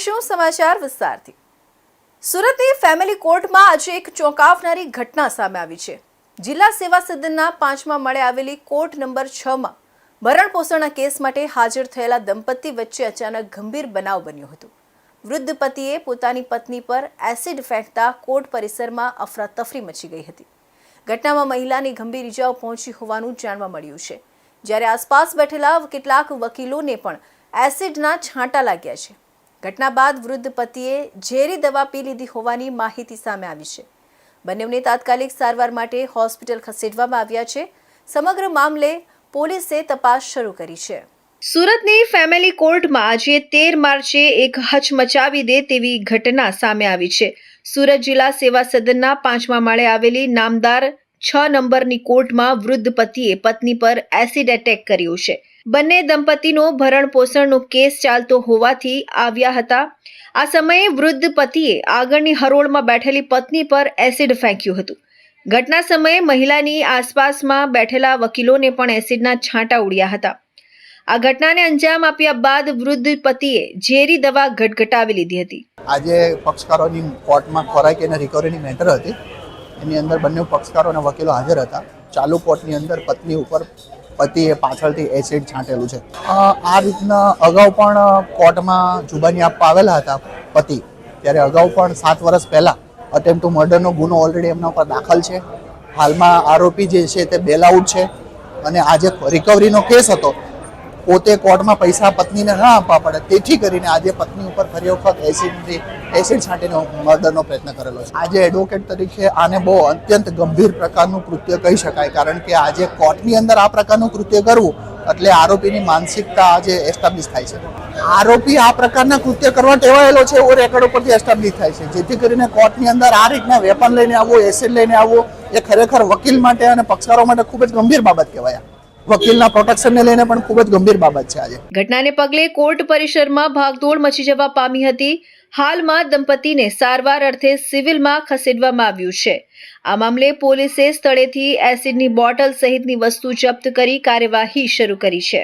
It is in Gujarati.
શું સમાચાર વિસ્તારથી સુરતની ફેમિલી કોર્ટમાં આજે એક ચોંકાવનારી ઘટના સામે આવી છે। જિલ્લા સેવા સદનના 5મા માળે આવેલી કોર્ટ નંબર 6માં ભરણપોષણના કેસ માટે હાજર થયેલા દંપતી વચ્ચે અચાનક ગંભીર બનાવ બન્યો હતો। વૃદ્ધ પતિએ પોતાની પત્ની પર એસિડ ફેંકતા કોર્ટ પરિસરમાં અફરાતફરી મચી ગઈ હતી। ઘટનામાં મહિલાની ગંભીર ઇજાઓ પહોંચી હોવાનું જાણવા મળ્યું છે, જ્યારે આસપાસ બેઠેલા કેટલાક વકીલોને પણ એસિડના છાંટા લાગ્યા છે। ઘટના બાદ વૃદ્ધ પતિએ ઝેરી દવા પી લીધી હોવાની માહિતી સામે આવી છે। બંનેને તાત્કાલિક સારવાર માટે હોસ્પિટલ ખસેડવામાં આવ્યા છે। સમગ્ર મામલે પોલીસે તપાસ શરૂ કરી છે। સુરતની ફેમિલી કોર્ટમાં આજે 13 માર્ચે એક હચમચાવી દે તેવી ઘટના સામે આવી છે। સુરત જિલ્લા સેવા સદનના 5મા માળે આવેલી નામદાર 6 નંબરની કોર્ટમાં વૃદ્ધ પતિએ પત્ની પર એસિડ એટેક કર્યો છે। બંને દંપતીનો ભરણપોષણનો કેસ ચાલતો હોવાથી આવ્યા હતા। આ સમયે વૃદ્ધ પતિએ આગળની હરોળમાં બેઠેલી પત્ની પર એસિડ ફેંક્યું હતું। ઘટના સમયે મહિલાની આસપાસમાં બેઠેલા વકીલોને પણ એસિડના છાંટા ઉડ્યા હતા। આ ઘટનાને અંજામ આપ્યા બાદ વૃદ્ધ પતિએ ઝેરી દવા ગટગટાવી લીધી હતી। આજે પક્ષકારોની કોર્ટમાં ખોરાક અને રિકવરીની મેટર હતી, એની અંદર બંને પક્ષકારો અને વકીલો હાજર હતા। ચાલુ કોર્ટની અંદર પત્ની ઉપર પતિએ પાછળથી એસિડ છાંટેલું છે। આ રીતના અગાઉ પણ કોર્ટમાં જુબાની આપવા આવેલા હતા પતિ, ત્યારે અગાઉ પણ 7 વર્ષ પહેલાં અટેમ્પ્ટ ટુ મર્ડરનો ગુનો ઓલરેડી એમના ઉપર દાખલ છે। હાલમાં આરોપી જે છે તે બેલ આઉટ છે, અને આજે રિકવરીનો કેસ હતો, પોતે કોર્ટમાં પૈસા પત્નીને ન આપવા પડે તેથી કરીને આજે પત્ની ઉપર ફરી વખત એસિડ છાંટીને મર્ડરનો પ્રયત્ન કરેલો છે। આજે એડવોકેટ તરીકે આને બહુ અત્યંત ગંભીર પ્રકારનું કૃત્ય કહી શકાય, કારણ કે આજે કોર્ટની અંદર આ પ્રકારનું કૃત્ય કરવું એટલે આરોપીની માનસિકતા આજે એસ્ટાબ્લિશ થાય છે। આરોપી આ પ્રકારના કૃત્ય કરવા ટેવાયેલો છે એવો રેકોર્ડ ઉપરથી એસ્ટાબ્લિશ થાય છે, જેથી કરીને કોર્ટની અંદર આ રીતના વેપન લઈને આવવું, એસિડ લઈને આવવું એ ખરેખર વકીલ માટે અને પક્ષકારો માટે ખૂબ જ ગંભીર બાબત કહેવાય। વકીલના પ્રોટેક્શનને લઈને પણ ખૂબ જ ગંભીર બાબત છે। આજે ઘટનાને પગલે કોર્ટ પરિસરમાં ભાગદોડ મચી જવા પામી હતી। હાલમાં દંપતીને સારવાર અર્થે સિવિલમાં ખસેડવામાં આવ્યું છે। આ મામલે પોલીસે સ્થળેથી એસિડની બોટલ સહિતની વસ્તુ જપ્ત કરી કાર્યવાહી શરૂ કરી છે।